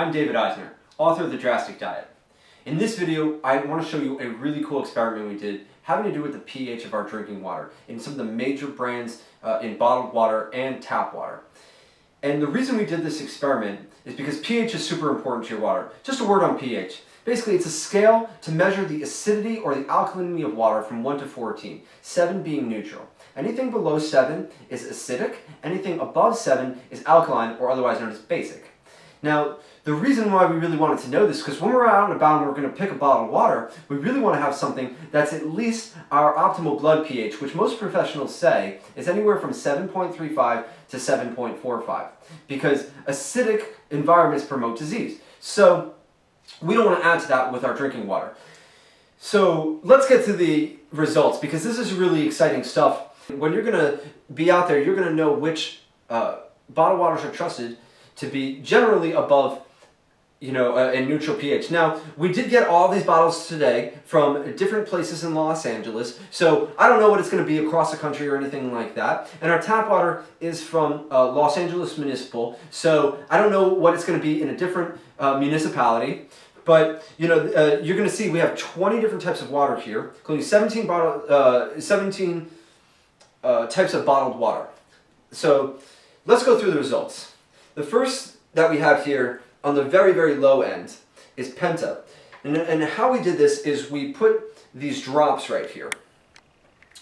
I'm David Eisner, author of The Drastic Diet. In this video, I want to show you a really cool experiment we did having to do with the pH of our drinking water in some of the major brands in bottled water and tap water. And the reason we did this experiment is because pH is super important to your water. Just a word on pH. Basically, it's a scale to measure the acidity or the alkalinity of water from 1 to 14, 7 being neutral. Anything below 7 is acidic, anything above 7 is alkaline, or otherwise known as basic. Now, the reason why we really wanted to know this is because when we're out and about and we're going to pick a bottle of water, we really want to have something that's at least our optimal blood pH, which most professionals say is anywhere from 7.35 to 7.45, because acidic environments promote disease. So we don't want to add to that with our drinking water. So let's get to the results, because this is really exciting stuff. When you're going to be out there, you're going to know which bottled waters are trusted to be generally above, a neutral pH. Now, we did get all these bottles today from different places in Los Angeles, so I don't know what it's going to be across the country or anything like that. And our tap water is from Los Angeles Municipal, so I don't know what it's going to be in a different municipality. But, you're going to see we have 20 different types of water here, including 17 types of bottled water. So let's go through the results. The first that we have here on the very, very low end is Penta. And how we did this is we put these drops right here.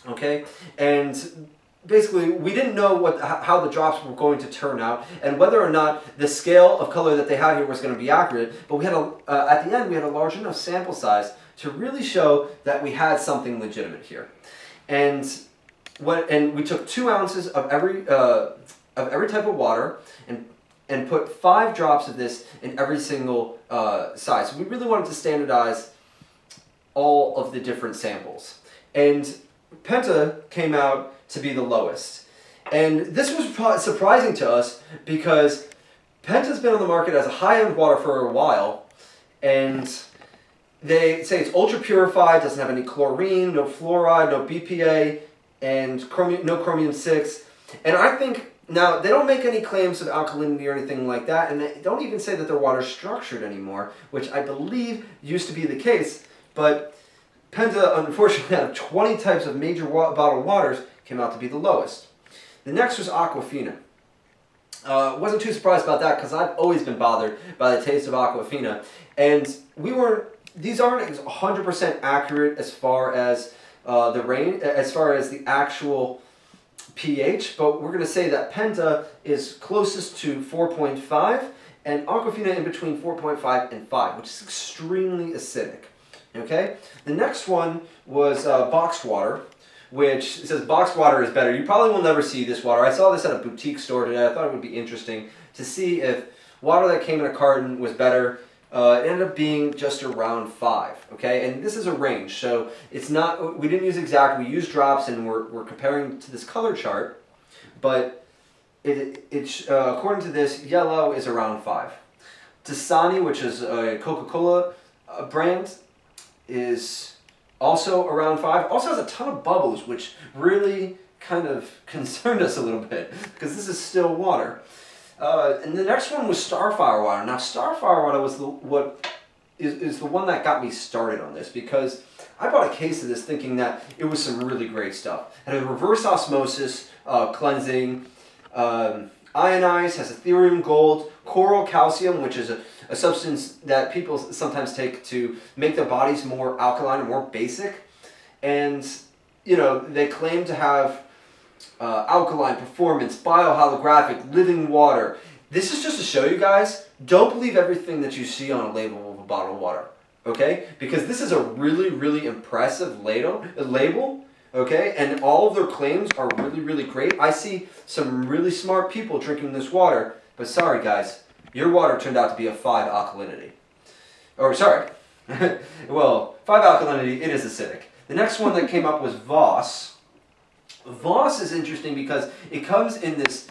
Okay? And basically, we didn't know how the drops were going to turn out and whether or not the scale of color that they had here was going to be accurate. But we had at the end, we had a large enough sample size to really show that we had something legitimate here. And we took 2 ounces of every type of water and put 5 drops of this in every single size. So we really wanted to standardize all of the different samples. And Penta came out to be the lowest. And this was surprising to us because Penta's been on the market as a high-end water for a while, and they say it's ultra purified, doesn't have any chlorine, no fluoride, no BPA, and no chromium-6. And I think, now, they don't make any claims of alkalinity or anything like that, and they don't even say that their water's structured anymore, which I believe used to be the case, but Penta, unfortunately, out of 20 types of major bottled waters, came out to be the lowest. The next was Aquafina. Wasn't too surprised about that because I've always been bothered by the taste of Aquafina, and these aren't 100% accurate as far as the actual pH, but we're going to say that Penta is closest to 4.5 and Aquafina in between 4.5 and 5, which is extremely acidic. Okay? The next one was boxed water, which says boxed water is better. You probably will never see this water. I saw this at a boutique store today. I thought it would be interesting to see if water that came in a carton was better. It ended up being just around 5, okay? And this is a range, so it's not, we didn't use exact, we used drops, and we're comparing to this color chart, but according to this, yellow is around 5. Dasani, which is a Coca-Cola brand, is also around 5. Also has a ton of bubbles, which really kind of concerned us a little bit, because this is still water. And the next one was Starfire water. Now, Starfire water was the one that got me started on this, because I bought a case of this thinking that it was some really great stuff. It had reverse osmosis, cleansing, ionized, has Ethereum gold, coral calcium, which is a substance that people sometimes take to make their bodies more alkaline and more basic. And, they claim to have alkaline performance, bioholographic, living water. This is just to show you guys, don't believe everything that you see on a label of a bottle of water, okay? Because this is a really, really impressive label, okay? And all of their claims are really, really great. I see some really smart people drinking this water, but sorry guys, your water turned out to be a 5 alkalinity. Or sorry, well, 5 alkalinity, it is acidic. The next one that came up was Voss. Voss is interesting because it comes in this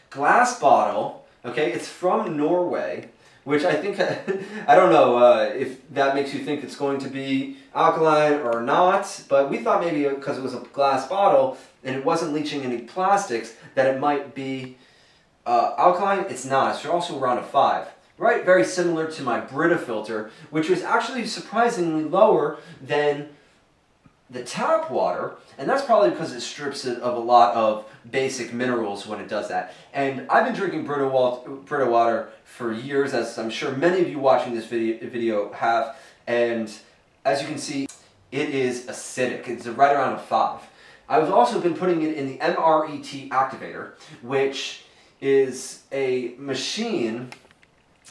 glass bottle, okay? It's from Norway, which I think, I don't know if that makes you think it's going to be alkaline or not, but we thought maybe because it was a glass bottle and it wasn't leaching any plastics, that it might be alkaline, it's not. It's also around a 5. Right? Very similar to my Brita filter, which was actually surprisingly lower than the tap water, and that's probably because it strips it of a lot of basic minerals when it does that. And I've been drinking Brita water for years, as I'm sure many of you watching this video have, and as you can see, it is acidic. It's right around a 5. I've also been putting it in the MRET activator, which is a machine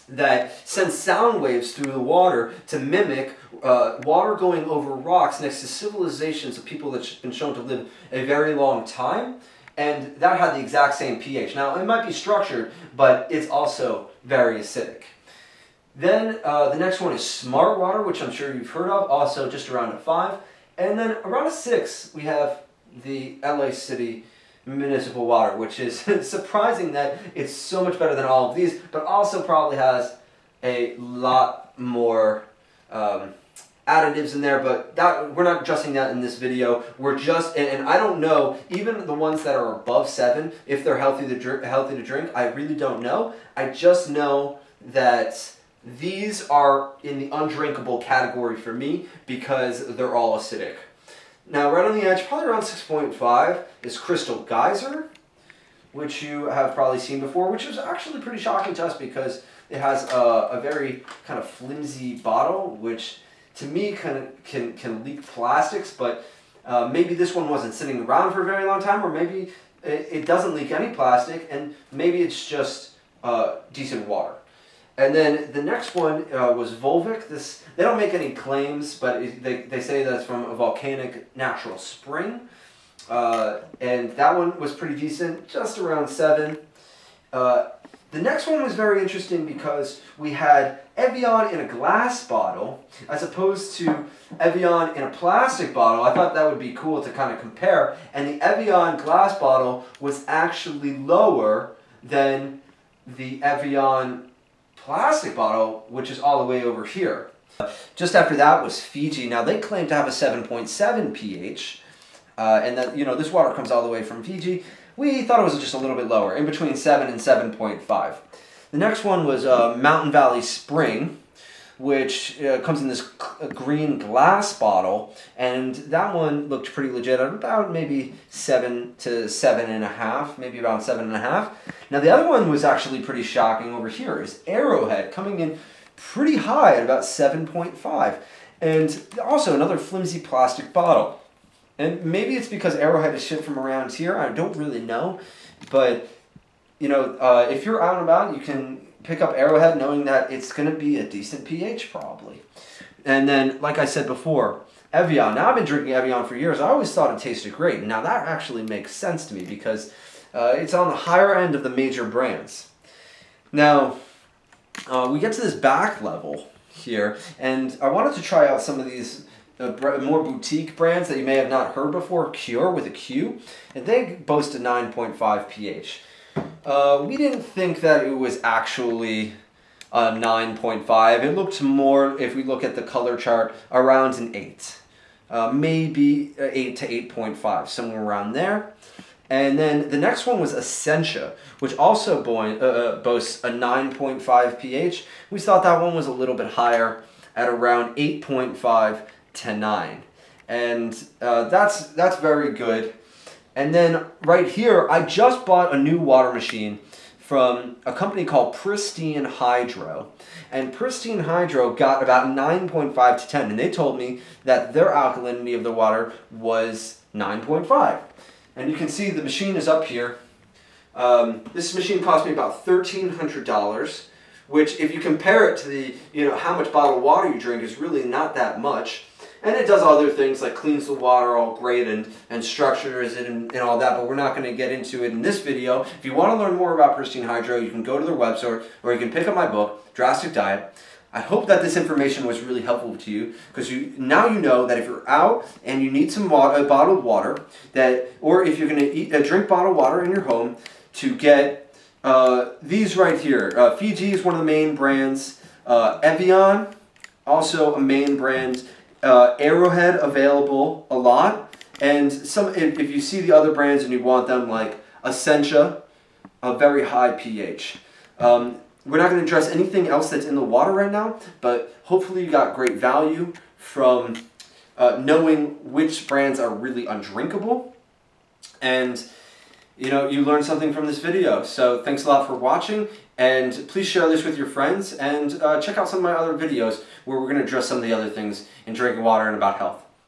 that sends sound waves through the water to mimic water going over rocks next to civilizations of people that have been shown to live a very long time, and that had the exact same pH. Now, it might be structured, but it's also very acidic. Then the next one is Smart Water, which I'm sure you've heard of, also just around a 5. And then around a 6, we have the LA City Municipal Water, which is surprising that it's so much better than all of these, but also probably has a lot more additives in there, but that we're not adjusting that in this video. We're just, and I don't know, even the ones that are above 7, if they're healthy to drink, I really don't know. I just know that these are in the undrinkable category for me because they're all acidic. Now, right on the edge, probably around 6.5, is Crystal Geyser, which you have probably seen before, which is actually pretty shocking to us because it has a very kind of flimsy bottle, which to me can leak plastics, but maybe this one wasn't sitting around for a very long time, or maybe it doesn't leak any plastic, and maybe it's just decent water. And then the next one was Volvic. They don't make any claims, but they say that it's from a volcanic natural spring. And that one was pretty decent, just around 7. The next one was very interesting because we had Evian in a glass bottle as opposed to Evian in a plastic bottle. I thought that would be cool to kind of compare. And the Evian glass bottle was actually lower than the Evian plastic bottle, which is all the way over here. Just after that was Fiji. Now they claim to have a 7.7 pH, and that, you know, this water comes all the way from Fiji. We thought it was just a little bit lower, in between 7 and 7.5. The next one was Mountain Valley Spring, which comes in this green glass bottle, and that one looked pretty legit at about maybe 7 to 7.5, maybe around 7.5. Now the other one was actually pretty shocking over here, is Arrowhead, coming in pretty high at about 7.5, and also another flimsy plastic bottle. And maybe it's because Arrowhead is shipped from around here, I don't really know, but you know, if you're out and about, you can pick up Arrowhead knowing that it's going to be a decent pH probably. And then, like I said before, Evian. Now I've been drinking Evian for years. I always thought it tasted great. Now that actually makes sense to me because it's on the higher end of the major brands. Now, we get to this back level here, and I wanted to try out some of these more boutique brands that you may have not heard before. Cure with a Q, and they boast a 9.5 pH. We didn't think that it was actually a 9.5. It looked more, if we look at the color chart, around an 8. Maybe 8 to 8.5, somewhere around there. And then the next one was Essentia, which also boasts a 9.5 pH. We thought that one was a little bit higher at around 8.5 to 9. And that's very good. And then right here, I just bought a new water machine from a company called Pristine Hydro. And Pristine Hydro got about 9.5 to 10. And they told me that their alkalinity of the water was 9.5. And you can see the machine is up here. This machine cost me about $1,300, which if you compare it to the, how much bottled water you drink is really not that much. And it does other things like cleans the water all great and structures it and all that, but we're not going to get into it in this video. If you want to learn more about Pristine Hydro, you can go to their website or you can pick up my book, Drastic Diet. I hope that this information was really helpful to you because now you know that if you're out and you need some bottled water, or if you're going to drink bottled water in your home, to get these right here. Fiji is one of the main brands. Evian, also a main brand. Arrowhead available a lot, and if you see the other brands and you want them, like Essentia, a very high pH. We're not going to address anything else that's in the water right now, but hopefully you got great value from knowing which brands are really undrinkable, and you learned something from this video. So thanks a lot for watching, and please share this with your friends, and check out some of my other videos where we're going to address some of the other things in drinking water and about health.